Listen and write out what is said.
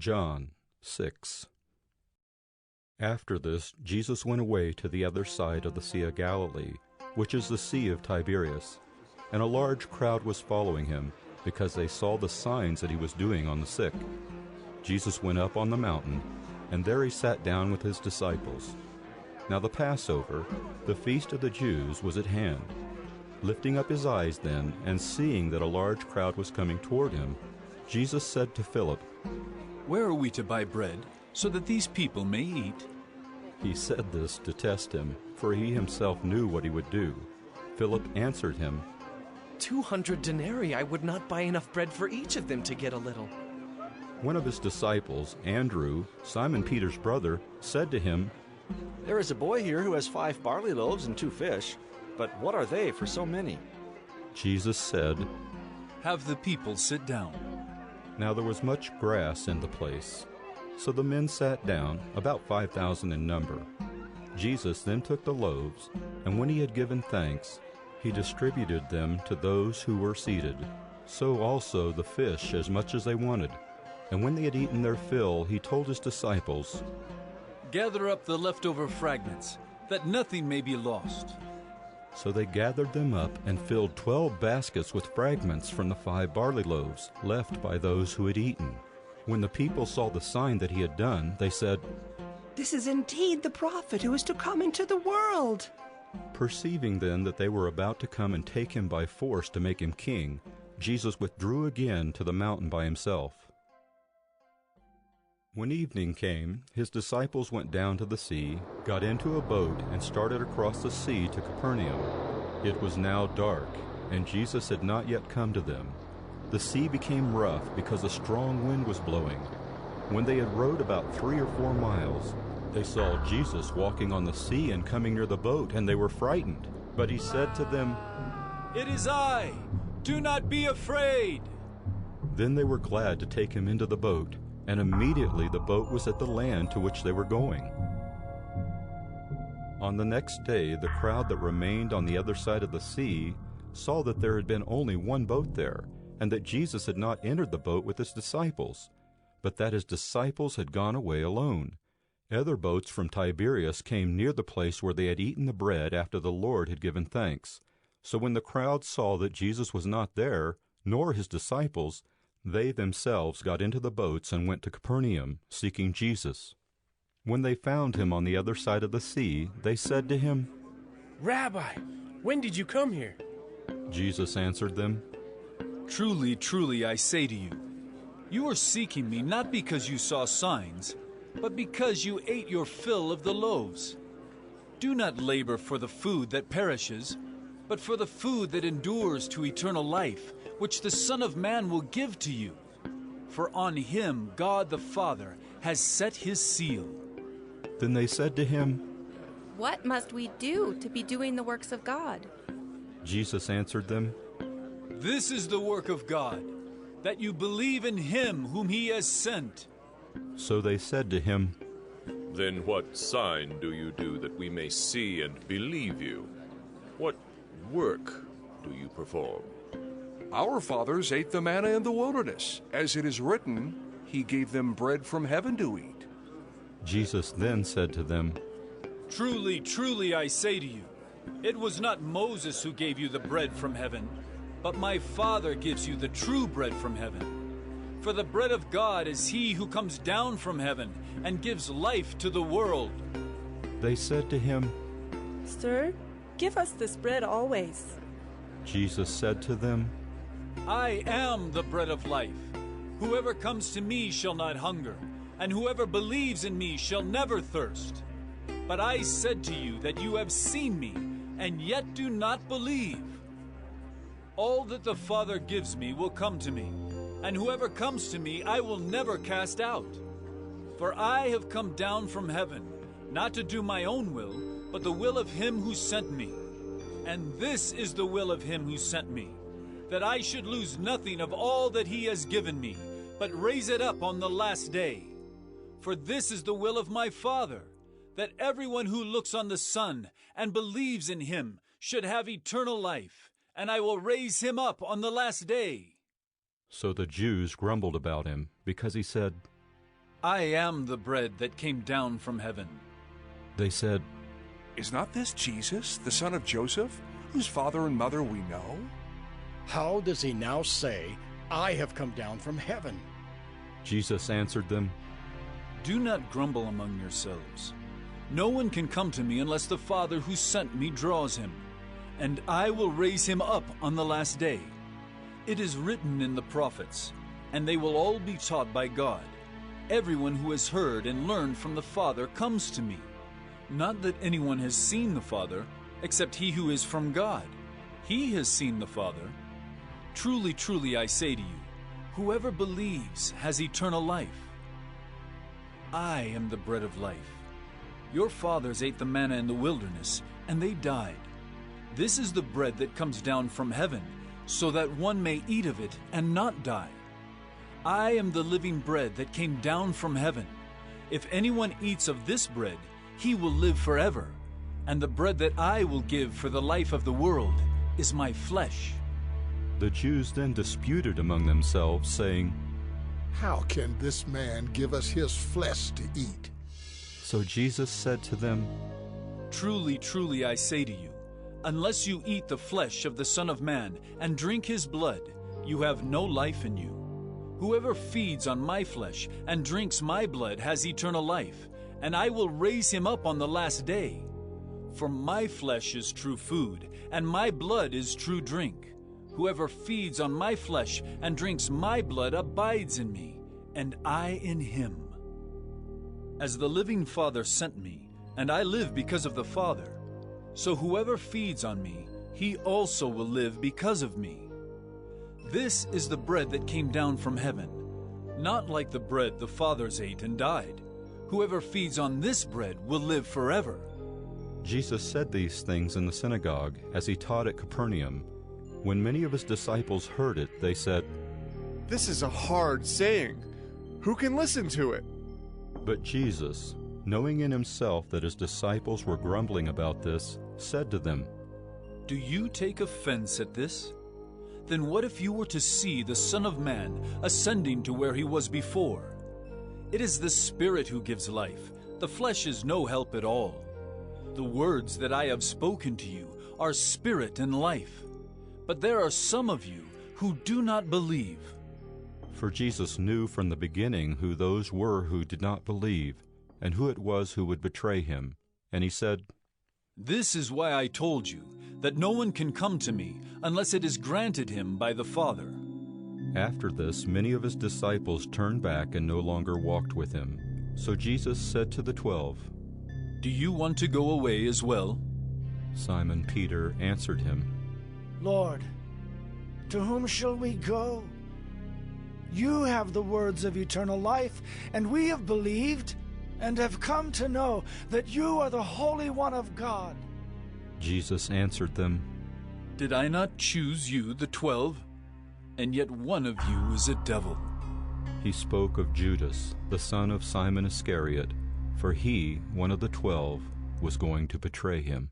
John 6. After this, Jesus went away to the other side of the Sea of Galilee, which is the Sea of Tiberias, and a large crowd was following him, because they saw the signs that he was doing on the sick. Jesus went up on the mountain, and there he sat down with his disciples. Now the Passover, the feast of the Jews, was at hand. Lifting up his eyes then, and seeing that a large crowd was coming toward him, Jesus said to Philip, "Where are we to buy bread, so that these people may eat?" He said this to test him, for he himself knew what he would do. Philip answered him, 200 denarii I would not buy enough bread for each of them to get a little. One of his disciples, Andrew, Simon Peter's brother, said to him, "There is a boy here who has 5 barley loaves and 2 fish, but what are they for so many?" Jesus said, "Have the people sit down." Now there was much grass in the place. So the men sat down, about 5,000 in number. Jesus then took the loaves, and when he had given thanks, he distributed them to those who were seated. So also the fish, as much as they wanted. And when they had eaten their fill, he told his disciples, "Gather up the leftover fragments, that nothing may be lost." So they gathered them up and filled 12 baskets with fragments from the 5 barley loaves left by those who had eaten. When the people saw the sign that he had done, they said, "This is indeed the prophet who is to come into the world." Perceiving then that they were about to come and take him by force to make him king, Jesus withdrew again to the mountain by himself. When evening came, his disciples went down to the sea, got into a boat, and started across the sea to Capernaum. It was now dark, and Jesus had not yet come to them. The sea became rough because a strong wind was blowing. When they had rowed about 3 or 4 miles, they saw Jesus walking on the sea and coming near the boat, and they were frightened. But he said to them, "It is I! Do not be afraid!" Then they were glad to take him into the boat, and immediately the boat was at the land to which they were going. On the next day, the crowd that remained on the other side of the sea saw that there had been only one boat there, and that Jesus had not entered the boat with his disciples, but that his disciples had gone away alone. Other boats from Tiberias came near the place where they had eaten the bread after the Lord had given thanks. So when the crowd saw that Jesus was not there, nor his disciples, they themselves got into the boats and went to Capernaum, seeking Jesus. When they found him on the other side of the sea, they said to him, "Rabbi, when did you come here?" Jesus answered them, "Truly, truly, I say to you, you are seeking me not because you saw signs, but because you ate your fill of the loaves. Do not labor for the food that perishes, but for the food that endures to eternal life, which the Son of Man will give to you. For on him God the Father has set his seal." Then they said to him, "What must we do to be doing the works of God?" Jesus answered them, "This is the work of God, that you believe in him whom he has sent." So they said to him, "Then what sign do you do that we may see and believe you? What work do you perform?" "Our fathers ate the manna in the wilderness. As it is written, he gave them bread from heaven to eat." Jesus then said to them, "Truly, truly, I say to you, it was not Moses who gave you the bread from heaven, but my Father gives you the true bread from heaven. For the bread of God is he who comes down from heaven and gives life to the world." They said to him, "Sir, give us this bread always." Jesus said to them, "I am the bread of life. Whoever comes to me shall not hunger, and whoever believes in me shall never thirst. But I said to you that you have seen me, and yet do not believe. All that the Father gives me will come to me, and whoever comes to me I will never cast out. For I have come down from heaven, not to do my own will, but the will of him who sent me. And this is the will of him who sent me, that I should lose nothing of all that he has given me, but raise it up on the last day. For this is the will of my Father, that everyone who looks on the Son and believes in him should have eternal life, and I will raise him up on the last day." So the Jews grumbled about him, because he said, I am the bread that came down from heaven. They said, Is not this Jesus, the son of Joseph, whose father and mother we know? How does he now say, I have come down from heaven? Jesus answered them, Do not grumble among yourselves. No one can come to me unless the Father who sent me draws him, and I will raise him up on the last day. It is written in the prophets, and they will all be taught by God. Everyone who has heard and learned from the Father comes to me. Not that anyone has seen the Father, except he who is from God. He has seen the Father. Truly, truly, I say to you, whoever believes has eternal life. I am the bread of life. Your fathers ate the manna in the wilderness, and they died. This is the bread that comes down from heaven, so that one may eat of it and not die. I am the living bread that came down from heaven. If anyone eats of this bread, he will live forever. And the bread that I will give for the life of the world is my flesh. The Jews then disputed among themselves, saying, How can this man give us his flesh to eat? So Jesus said to them, Truly, truly, I say to you, unless you eat the flesh of the Son of Man and drink his blood, you have no life in you. Whoever feeds on my flesh and drinks my blood has eternal life, and I will raise him up on the last day. For my flesh is true food, and my blood is true drink. Whoever feeds on my flesh and drinks my blood abides in me, and I in him. As the living Father sent me, and I live because of the Father, so whoever feeds on me, he also will live because of me. This is the bread that came down from heaven, not like the bread the fathers ate and died. Whoever feeds on this bread will live forever. Jesus said these things in the synagogue as he taught at Capernaum. When many of his disciples heard it, they said, This is a hard saying. Who can listen to it? But Jesus, knowing in himself that his disciples were grumbling about this, said to them, Do you take offense at this? Then what if you were to see the Son of Man ascending to where he was before? It is the Spirit who gives life. The flesh is no help at all. The words that I have spoken to you are spirit and life. But there are some of you who do not believe. For Jesus knew from the beginning who those were who did not believe, and who it was who would betray him. And he said, This is why I told you that no one can come to me unless it is granted him by the Father. After this, many of his disciples turned back and no longer walked with him. So Jesus said to the 12, Do you want to go away as well? Simon Peter answered him, Lord, to whom shall we go? You have the words of eternal life, and we have believed and have come to know that you are the Holy One of God. Jesus answered them, Did I not choose you, the 12? And yet one of you is a devil. He spoke of Judas, the son of Simon Iscariot, for he, one of the 12, was going to betray him.